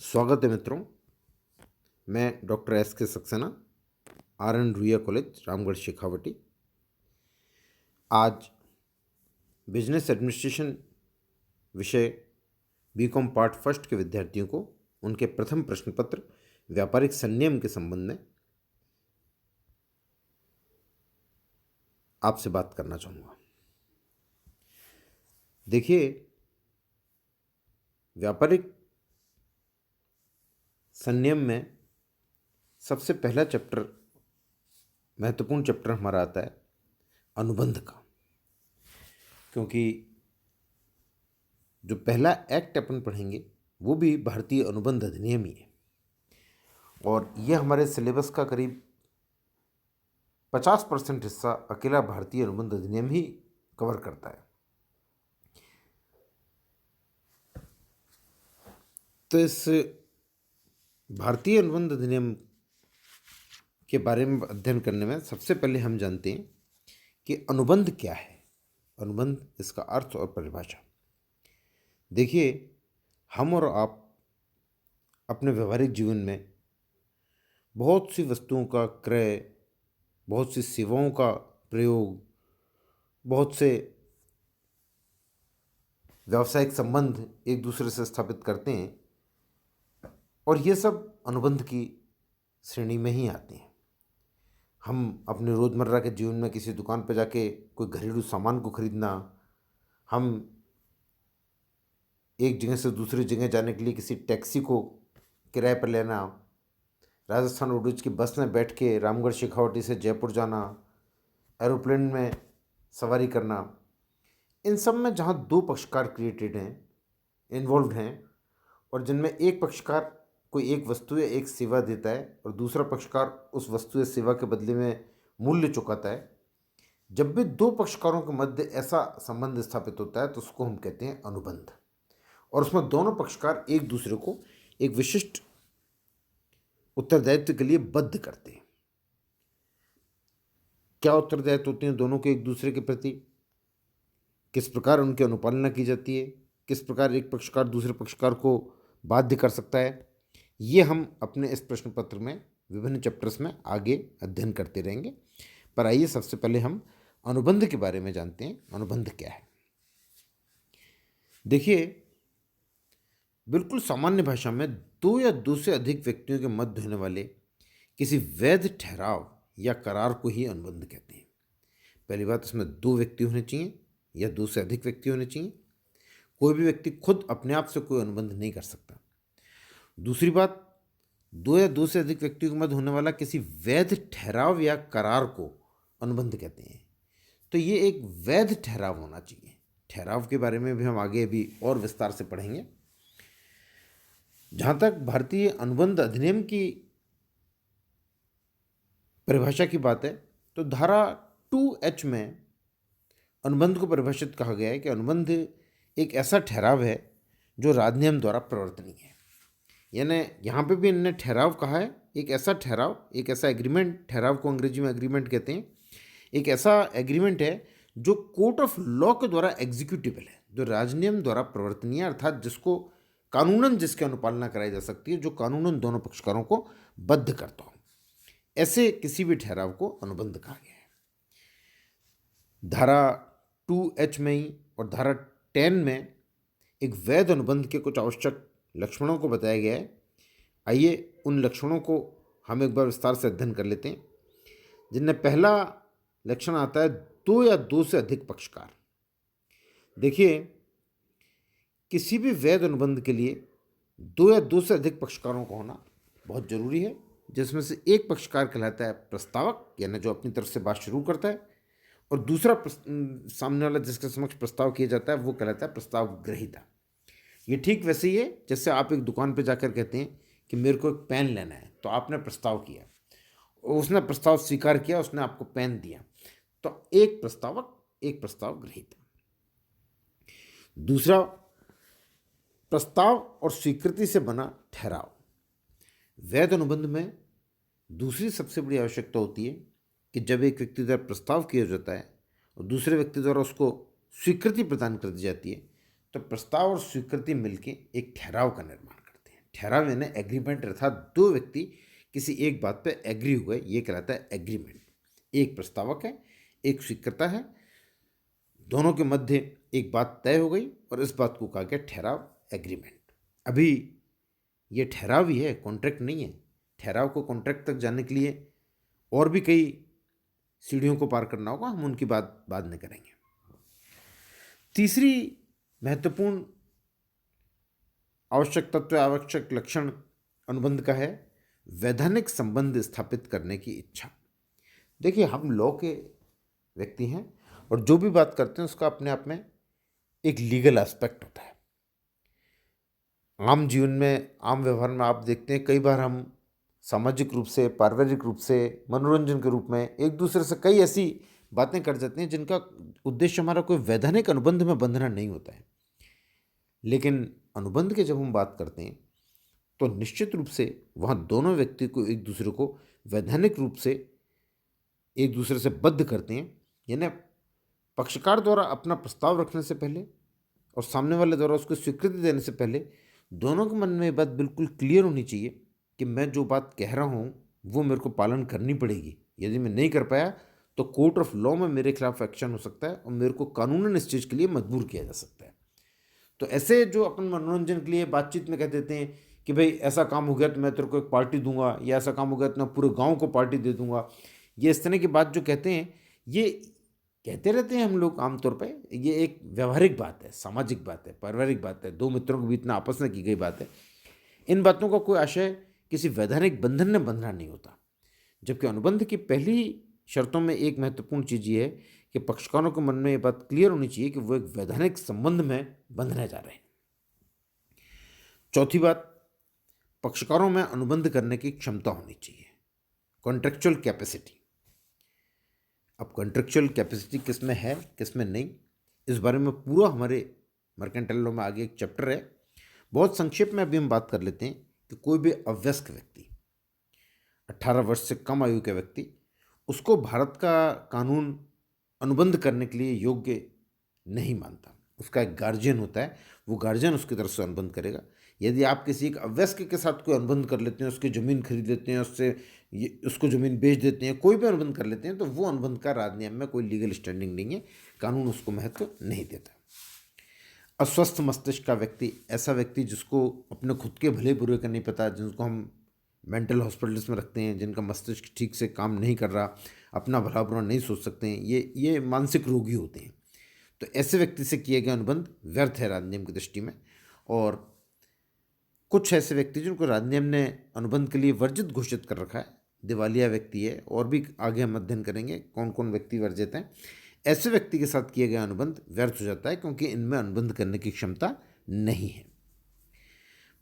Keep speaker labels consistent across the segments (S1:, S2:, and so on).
S1: स्वागत है मित्रों। मैं doctor S K Saxena, R N Ruia college, Ramgarh, Shekhawati. आज बिजनेस एडमिनिस्ट्रेशन विषय बीकॉम पार्ट फर्स्ट के विद्यार्थियों को उनके प्रथम प्रश्न पत्र व्यापारिक संनियम के संबंध में आपसे बात करना चाहूँगा। देखिए, व्यापारिक संनियम में सबसे पहला चैप्टर, महत्वपूर्ण चैप्टर हमारा आता है अनुबंध का, क्योंकि जो पहला एक्ट अपन पढ़ेंगे वो भी भारतीय अनुबंध अधिनियम ही है और यह हमारे सिलेबस का करीब 50% हिस्सा अकेला भारतीय अनुबंध अधिनियम ही कवर करता है। तो इस भारतीय अनुबंध अधिनियम के बारे में अध्ययन करने में सबसे पहले हम जानते हैं कि अनुबंध क्या है। अनुबंध, इसका अर्थ और परिभाषा। देखिए, हम और आप अपने व्यवहारिक जीवन में बहुत सी वस्तुओं का क्रय, बहुत सी सेवाओं का प्रयोग, बहुत से व्यावसायिक संबंध एक दूसरे से स्थापित करते हैं और ये सब अनुबंध की श्रेणी में ही आते हैं। हम अपने रोज़मर्रा के जीवन में किसी दुकान पर जाके कोई घरेलू सामान को खरीदना, हम एक जगह से दूसरी जगह जाने के लिए किसी टैक्सी को किराए पर लेना, राजस्थान रोडवेज की बस में बैठ के रामगढ़ शेखावटी से जयपुर जाना, एरोप्लेन में सवारी करना, इन सब में जहाँ दो पक्षकार क्रिएटेड हैं, इन्वॉल्व हैं, और जिनमें एक पक्षकार कोई एक वस्तु या एक सेवा देता है और दूसरा पक्षकार उस वस्तु या सेवा के बदले में मूल्य चुकाता है, जब भी दो पक्षकारों के मध्य ऐसा संबंध स्थापित होता है तो उसको हम कहते हैं अनुबंध। और उसमें दोनों पक्षकार एक दूसरे को एक विशिष्ट उत्तरदायित्व के लिए बद्ध करते हैं। क्या उत्तरदायित्व होते हैं दोनों के एक दूसरे के प्रति, किस प्रकार उनकी अनुपालना की जाती है, किस प्रकार एक पक्षकार दूसरे पक्षकार को बाध्य कर सकता है, ये हम अपने इस प्रश्न पत्र में विभिन्न चैप्टर्स में आगे अध्ययन करते रहेंगे। पर आइए सबसे पहले हम अनुबंध के बारे में जानते हैं। अनुबंध क्या है? देखिए, बिल्कुल सामान्य भाषा में दो या दो से अधिक व्यक्तियों के मध्य होने वाले किसी वैध ठहराव या करार को ही अनुबंध कहते हैं। पहली बात, इसमें दो व्यक्ति होने चाहिए या दो से अधिक व्यक्ति होने चाहिए। कोई भी व्यक्ति खुद अपने आप से कोई अनुबंध नहीं कर सकता। दूसरी बात, दो या दो से अधिक व्यक्तियों के मध्य होने वाला किसी वैध ठहराव या करार को अनुबंध कहते हैं। तो ये एक वैध ठहराव होना चाहिए। ठहराव के बारे में भी हम आगे भी और विस्तार से पढ़ेंगे। जहाँ तक भारतीय अनुबंध अधिनियम की परिभाषा की बात है, तो धारा 2H में अनुबंध को परिभाषित कहा गया है कि अनुबंध एक ऐसा ठहराव है जो राज्य द्वारा प्रवर्तनीय है। यानी यहाँ पे भी इन्होंने ठहराव कहा है, एक ऐसा ठहराव, एक ऐसा एग्रीमेंट, ठहराव को अंग्रेजी में एग्रीमेंट कहते हैं। एक ऐसा एग्रीमेंट है जो कोर्ट ऑफ लॉ के द्वारा एग्जीक्यूटिबल है, जो राजनियम द्वारा प्रवर्तनीय, अर्थात जिसको कानूनन जिसकी अनुपालना कराई जा सकती है, जो कानूनन दोनों पक्षकारों को बद्ध करता हो, ऐसे किसी भी ठहराव को अनुबंध कहा गया है। धारा 2H में ही और धारा 10 में एक वैध अनुबंध के कुछ आवश्यक लक्षणों को बताया गया है। आइए उन लक्षणों को हम एक बार विस्तार से अध्ययन कर लेते हैं, जिनमें पहला लक्षण आता है दो या दो से अधिक पक्षकार। देखिए, किसी भी वैध अनुबंध के लिए दो या दो से अधिक पक्षकारों का होना बहुत जरूरी है, जिसमें से एक पक्षकार कहलाता है प्रस्तावक, यानी जो अपनी तरफ से बात शुरू करता है, और दूसरा सामने वाला जिसके समक्ष प्रस्ताव किया जाता है वो कहलाता है प्रस्ताव ग्रहीता। ये ठीक वैसे ही है जैसे आप एक दुकान पर जाकर कहते हैं कि मेरे को एक पेन लेना है, तो आपने प्रस्ताव किया, उसने प्रस्ताव स्वीकार किया, उसने आपको पेन दिया, तो एक प्रस्तावक, एक प्रस्ताव ग्रहीता। दूसरा, प्रस्ताव और स्वीकृति से बना ठहराव। वैध अनुबंध में दूसरी सबसे बड़ी आवश्यकता होती है कि जब एक व्यक्ति द्वारा प्रस्ताव किया जाता है और दूसरे व्यक्ति द्वारा उसको स्वीकृति प्रदान कर दी जाती है, तो प्रस्ताव और स्वीकृति मिलकर एक ठहराव का निर्माण करते हैं। ठहराव यानी एग्रीमेंट, अर्थात दो व्यक्ति किसी एक बात पे एग्री हुए, ये कहलाता है एग्रीमेंट। एक प्रस्तावक है, एक स्वीकर्ता है, दोनों के मध्य एक बात तय हो गई और इस बात को कहा गया ठहराव, एग्रीमेंट। अभी ये ठहराव ही है, कॉन्ट्रैक्ट नहीं है। ठहराव को कॉन्ट्रैक्ट तक जाने के लिए और भी कई सीढ़ियों को पार करना होगा, हम उनकी बात बाद में करेंगे। तीसरी महत्वपूर्ण आवश्यक तत्व, आवश्यक लक्षण अनुबंध का है वैधानिक संबंध स्थापित करने की इच्छा। देखिए, हम लॉ के व्यक्ति हैं और जो भी बात करते हैं उसका अपने आप में एक लीगल एस्पेक्ट होता है। आम जीवन में, आम व्यवहार में आप देखते हैं कई बार हम सामाजिक रूप से, पारिवारिक रूप से, मनोरंजन के रूप में एक दूसरे से कई ऐसी बातें कर जाते हैं जिनका उद्देश्य हमारा कोई वैधानिक अनुबंध में बंधना नहीं होता है। लेकिन अनुबंध की जब हम बात करते हैं तो निश्चित रूप से वहाँ दोनों व्यक्ति को एक दूसरे को वैधानिक रूप से एक दूसरे से बद्ध करते हैं। यानी पक्षकार द्वारा अपना प्रस्ताव रखने से पहले और सामने वाले द्वारा उसको स्वीकृति देने से पहले दोनों के मन में ये बात बिल्कुल क्लियर होनी चाहिए कि मैं जो बात कह रहा हूँ वो मेरे को पालन करनी पड़ेगी। यदि मैं नहीं कर पाया तो कोर्ट ऑफ लॉ में मेरे खिलाफ एक्शन हो सकता है और मेरे को कानूनन इस चीज़ के लिए मजबूर किया जा सकता है। तो ऐसे जो अपन मनोरंजन के लिए बातचीत में कह देते हैं कि भाई ऐसा काम हो गया तो मैं तेरे को एक पार्टी दूंगा, या ऐसा काम हो गया तो मैं पूरे गांव को पार्टी दे दूंगा, ये इस तरह की बात जो कहते हैं, ये कहते रहते हैं हम लोग आमतौर पे। ये एक व्यवहारिक बात है, सामाजिक बात है, पारिवारिक बात है, दो मित्रों के बीच में आपस में की गई बात है। इन बातों का कोई आशय किसी वैधानिक बंधन में बंधना नहीं होता। जबकि अनुबंध की पहली शर्तों में एक महत्वपूर्ण चीज़ ये है कि पक्षकारों के मन में ये बात क्लियर होनी चाहिए कि वो एक वैधानिक संबंध में बंधने जा रहे हैं। चौथी बात, पक्षकारों में अनुबंध करने की क्षमता होनी चाहिए, कॉन्ट्रेक्चुअल कैपेसिटी। अब कॉन्ट्रेक्चुअल कैपेसिटी किस में है, किस में नहीं, इस बारे में पूरा हमारे मर्केंटाइल लॉ में आगे एक चैप्टर है। बहुत संक्षेप में अभी हम बात कर लेते हैं कि कोई भी अवयस्क व्यक्ति, 18 वर्ष से कम आयु के व्यक्ति, उसको भारत का कानून अनुबंध करने के लिए योग्य नहीं मानता। उसका एक गार्जियन होता है, वो गार्जियन उसकी तरफ से अनुबंध करेगा। यदि आप किसी एक अवयस्क के साथ कोई अनुबंध कर लेते हैं, उसकी ज़मीन खरीद लेते हैं, उसको ज़मीन बेच देते हैं, कोई भी अनुबंध कर लेते हैं, तो वो अनुबंध का राज्यनियम में कोई लीगल स्टैंडिंग नहीं है, कानून उसको महत्व नहीं देता। अस्वस्थ मस्तिष्क का व्यक्ति, ऐसा व्यक्ति जिसको अपने खुद के भले बुरे का नहीं पता, जिनको हम मेंटल हॉस्पिटल्स में रखते हैं, जिनका मस्तिष्क ठीक से काम नहीं कर रहा, अपना भला बुरा नहीं सोच सकते हैं, ये मानसिक रोगी होते हैं। तो ऐसे व्यक्ति से किए गए अनुबंध व्यर्थ है राज्यनियम की दृष्टि में। और कुछ ऐसे व्यक्ति जिनको राज्यनियम ने अनुबंध के लिए वर्जित घोषित कर रखा है, दिवालिया व्यक्ति है, और भी आगे हम अध्ययन करेंगे कौन कौन व्यक्ति वर्जित हैं। ऐसे व्यक्ति के साथ किए गए अनुबंध व्यर्थ हो जाता है क्योंकि इनमें अनुबंध करने की क्षमता नहीं है।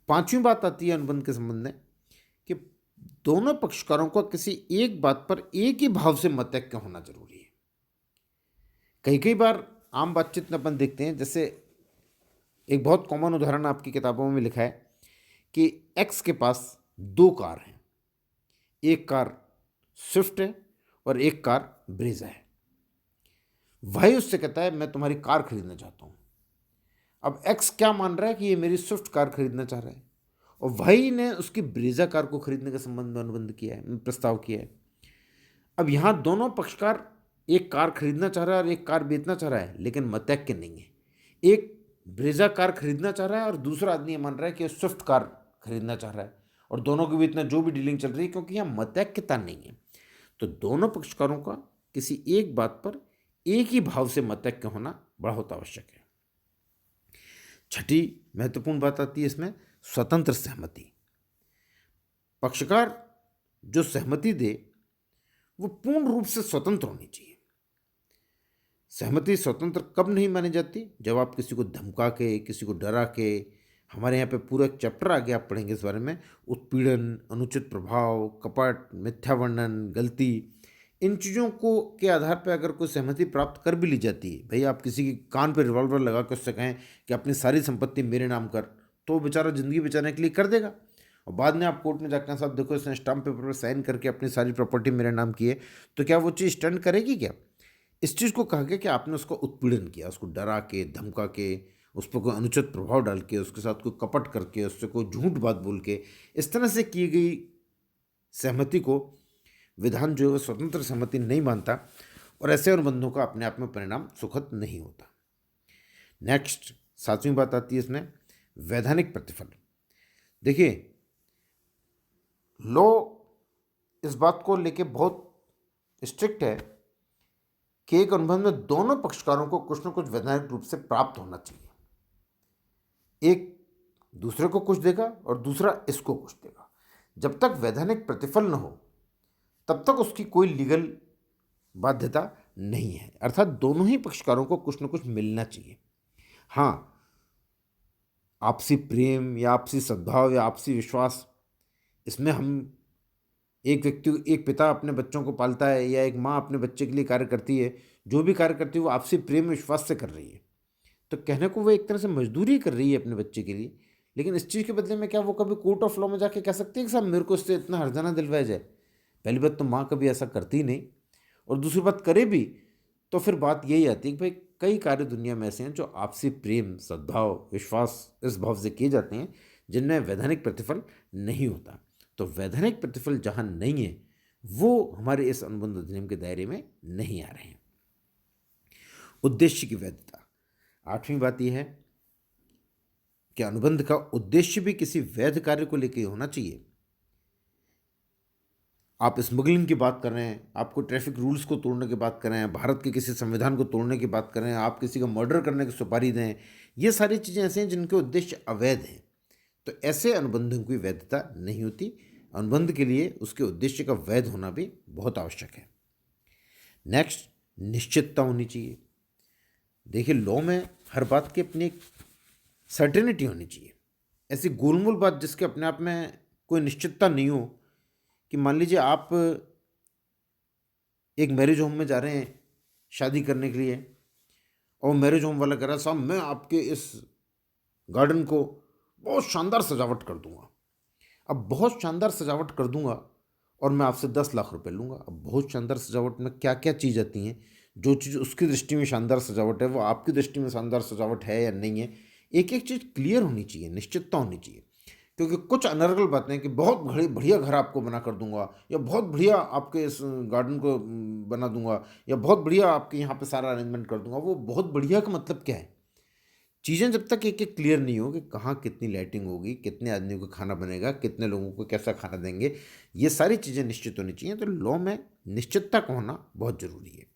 S1: पांचवीं बात आती है अनुबंध के संबंध में कि दोनों पक्षकारों को किसी एक बात पर एक ही भाव से मतैक्य होना जरूरी है। कई बार आम बातचीत में अपन देखते हैं, जैसे एक बहुत कॉमन उदाहरण आपकी किताबों में लिखा है कि एक्स के पास दो कार हैं, एक कार स्विफ्ट है और एक कार ब्रेजा है। वाई उससे कहता है मैं तुम्हारी कार खरीदना चाहता हूँ। अब एक्स क्या मान रहा है कि ये मेरी स्विफ्ट कार खरीदना चाह रहा है, और वाई ने उसकी ब्रेजा कार को खरीदने के संबंध में अनुबंध किया है, प्रस्ताव किया है। अब यहाँ दोनों पक्षकार एक कार खरीदना चाह रहा है और एक कार बेचना चाह रहा है, लेकिन मतैक्य नहीं है। एक ब्रेजा कार खरीदना चाह रहा है और दूसरा आदमी ये मान रहा है कि स्विफ्ट कार खरीदना चाह रहा है, और दोनों के बीच में जो भी डीलिंग चल रही है, क्योंकि यहाँ मतैक्यता नहीं है, तो दोनों पक्षकारों का किसी एक बात पर एक ही भाव से मतैक्य होना बहुत आवश्यक है। छठी महत्वपूर्ण बात आती है इसमें स्वतंत्र सहमति। पक्षकार जो सहमति दे वो पूर्ण रूप से स्वतंत्र होनी चाहिए। सहमति स्वतंत्र कब नहीं मानी जाती? जब आप किसी को धमका के, किसी को डरा के, हमारे यहाँ पे पूरा एक चैप्टर आगे आप पढ़ेंगे इस बारे में, उत्पीड़न, अनुचित प्रभाव, कपट, मिथ्या वर्णन, गलती, इन चीज़ों को के आधार पर अगर कोई सहमति प्राप्त कर भी ली जाती है, भाई आप किसी के कान पे रिवॉल्वर लगा कर उससे कहें कि अपनी सारी संपत्ति मेरे नाम कर, तो बेचारा ज़िंदगी बचाने के लिए कर देगा, और बाद में आप कोर्ट में जाकर साहब देखो इसने स्टाम्प पेपर पर साइन करके अपनी सारी प्रॉपर्टी मेरे नाम की है, तो क्या वो चीज़ स्टैंड करेगी क्या? इस चीज़ को कहा गया कि आपने उसका उत्पीड़न किया, उसको डरा के, धमका के, उस पर कोई अनुचित प्रभाव डाल के, उसके साथ कोई कपट करके, उससे कोई झूठ बात बोल के, इस तरह से की गई सहमति को विधान जो है वो स्वतंत्र सहमति नहीं मानता, और ऐसे अनुबंधों का अपने आप में परिणाम सुखद नहीं होता। नेक्स्ट 7वीं बात आती है इसमें वैधानिक प्रतिफल। देखिए, लॉ इस बात को लेके बहुत स्ट्रिक्ट है कि एक अनुबंध में दोनों पक्षकारों को कुछ न कुछ वैधानिक रूप से प्राप्त होना चाहिए। एक दूसरे को कुछ देगा और दूसरा इसको कुछ देगा। जब तक वैधानिक प्रतिफल न हो तब तक उसकी कोई लीगल बाध्यता नहीं है, अर्थात दोनों ही पक्षकारों को कुछ न कुछ मिलना चाहिए। हाँ, आपसी प्रेम या आपसी सद्भाव या आपसी विश्वास, इसमें हम एक पिता अपने बच्चों को पालता है या एक माँ अपने बच्चे के लिए कार्य करती है, जो भी कार्य करती है वो आपसी प्रेम विश्वास से कर रही है। तो कहने को वो एक तरह से मजदूरी कर रही है अपने बच्चे के लिए, लेकिन इस चीज़ के बदले में क्या वो कभी कोर्ट ऑफ लॉ में जाके कह सकती है कि साहब मेरे को इससे इतना हर्जाना दिलवाया जाए? पहली बात तो माँ कभी ऐसा करती ही नहीं, और दूसरी बात करे भी तो फिर बात यही आती है कि भाई कई कार्य दुनिया में ऐसे हैं जो आपसी प्रेम सद्भाव विश्वास इस भाव से किए जाते हैं जिनमें वैधानिक प्रतिफल नहीं होता। तो वैधानिक प्रतिफल जहाँ नहीं है वो हमारे इस अनुबंध अधिनियम के दायरे में नहीं आ रहे हैं। उद्देश्य की वैधता। 8वीं बात यह है कि अनुबंध का उद्देश्य भी किसी वैध कार्य को लेकर होना चाहिए। आप स्मगलिंग की बात कर रहे हैं, आपको ट्रैफिक रूल्स को तोड़ने की बात कर रहे हैं, भारत के किसी संविधान को तोड़ने की बात कर रहे हैं, आप किसी का मर्डर करने की सुपारी दें, ये सारी चीज़ें ऐसे हैं जिनके उद्देश्य अवैध हैं। तो ऐसे अनुबंधों की वैधता नहीं होती। अनुबंध के लिए उसके उद्देश्य का वैध होना भी बहुत आवश्यक है। नेक्स्ट, निश्चितता होनी चाहिए। देखिए, लॉ में हर बात की अपनी एक सर्टेनिटी होनी चाहिए। ऐसी गोलमोल बात जिसके अपने आप में कोई निश्चितता नहीं हो, कि मान लीजिए आप एक मैरिज होम में जा रहे हैं शादी करने के लिए, और मैरिज होम वाला कह रहा है साहब मैं आपके इस गार्डन को बहुत शानदार सजावट कर दूंगा। अब बहुत शानदार सजावट कर दूंगा और मैं आपसे 10 लाख रुपए लूँगा। अब बहुत शानदार सजावट में क्या क्या चीज़ आती हैं, जो चीज़ उसकी दृष्टि में शानदार सजावट है वो आपकी दृष्टि में शानदार सजावट है या नहीं है, एक एक चीज़ क्लियर होनी चाहिए, निश्चितता होनी चाहिए। क्योंकि कुछ अनर्गल बातें कि बहुत बढ़िया घर आपको बना कर दूंगा, या बहुत बढ़िया आपके इस गार्डन को बना दूंगा, या बहुत बढ़िया आपके यहाँ पे सारा अरेंजमेंट कर दूंगा, वो बहुत बढ़िया का मतलब क्या है? चीज़ें जब तक एक एक क्लियर नहीं हो कि कहाँ कितनी लाइटिंग होगी, कितने आदमियों को खाना बनेगा, कितने लोगों को कैसा खाना देंगे, ये सारी चीज़ें निश्चित होनी चाहिए। तो लॉ में निश्चितता का होना बहुत ज़रूरी है।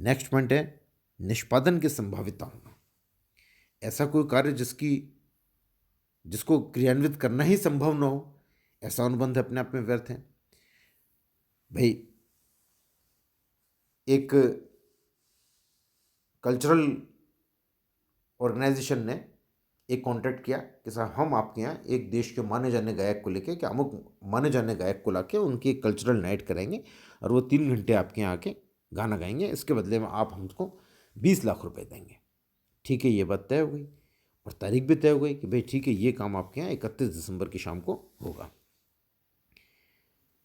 S1: नेक्स्ट पॉइंट है निष्पादन की संभाविता होना। ऐसा कोई कार्य जिसको क्रियान्वित करना ही संभव न हो, ऐसा अनुबंध अपने आप में व्यर्थ है। भाई, एक कल्चरल ऑर्गेनाइजेशन ने एक कॉन्ट्रैक्ट किया कि साहब हम आपके यहाँ एक देश के माने जाने गायक को लेके, कि अमुक माने जाने गायक को लाके उनकी एक कल्चरल नाइट कराएंगे और वो 3 घंटे आपके यहाँ आके गाना गाएंगे, इसके बदले में आप हमको 20 लाख रुपए देंगे। ठीक है, ये बात तय हो गई और तारीख भी तय हो गई कि भाई ठीक है, ये काम आपके यहाँ 31 दिसंबर की शाम को होगा।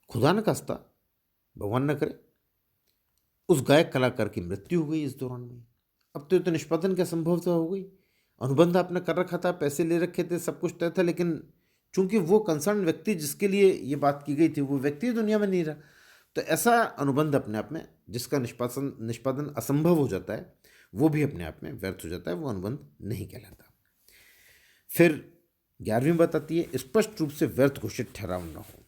S1: खुदा न खास्ता, भगवान न करे, उस गायक कलाकार की मृत्यु हो गई इस दौरान में। अब तो निष्पादन क्या संभवता हो गई? अनुबंध आपने कर रखा था, पैसे ले रखे थे, सब कुछ तय था, लेकिन चूंकि वो कंसर्न व्यक्ति जिसके लिए ये बात की गई थी वो व्यक्ति दुनिया में नहीं रहा, तो ऐसा अनुबंध अपने आप में जिसका निष्पादन असंभव हो जाता है वो भी अपने आप में व्यर्थ हो जाता है, वो अनुबंध नहीं कहलाता। फिर 11वीं बात आती है स्पष्ट रूप से व्यर्थ घोषित ठहराव न हो।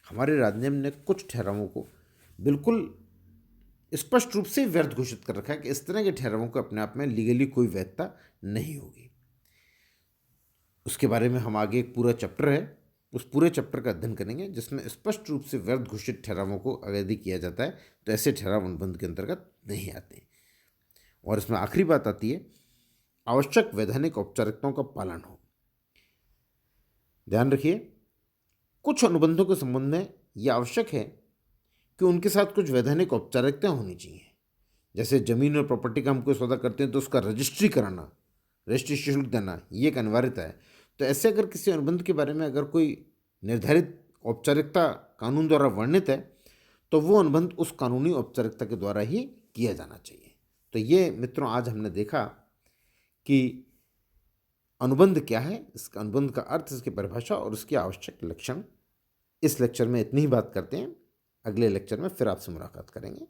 S1: हमारे राज्यनियम ने कुछ ठहरावों को बिल्कुल स्पष्ट रूप से व्यर्थ घोषित कर रखा है कि इस तरह के ठहरावों को अपने आप में लीगली कोई वैधता नहीं होगी। उसके बारे में हम आगे एक पूरा चैप्टर है, उस पूरे चैप्टर का अध्ययन करेंगे जिसमें स्पष्ट रूप से व्यर्थ घोषित ठहरावों को अगर यदि किया जाता है तो ऐसे ठहराव अनुबंध के अंतर्गत नहीं आते। और इसमें आखिरी बात आती है आवश्यक वैधानिक औपचारिकताओं का पालन हो। ध्यान रखिए, कुछ अनुबंधों के संबंध में यह आवश्यक है कि उनके साथ कुछ वैधानिक औपचारिकताएं होनी चाहिए। जैसे जमीन और प्रॉपर्टी का हम कोई सौदा करते हैं तो उसका रजिस्ट्री कराना, रजिस्ट्री शुल्क देना, ये एक अनिवार्यता है। तो ऐसे अगर किसी अनुबंध के बारे में अगर कोई निर्धारित औपचारिकता कानून द्वारा वर्णित है तो वो अनुबंध उस कानूनी औपचारिकता के द्वारा ही किया जाना चाहिए। तो ये मित्रों आज हमने देखा कि अनुबंध क्या है, इसका अनुबंध का अर्थ, इसकी परिभाषा और उसके आवश्यक लक्षण। इस लेक्चर में इतनी ही बात करते हैं। अगले लेक्चर में फिर आपसे मुलाकात करेंगे।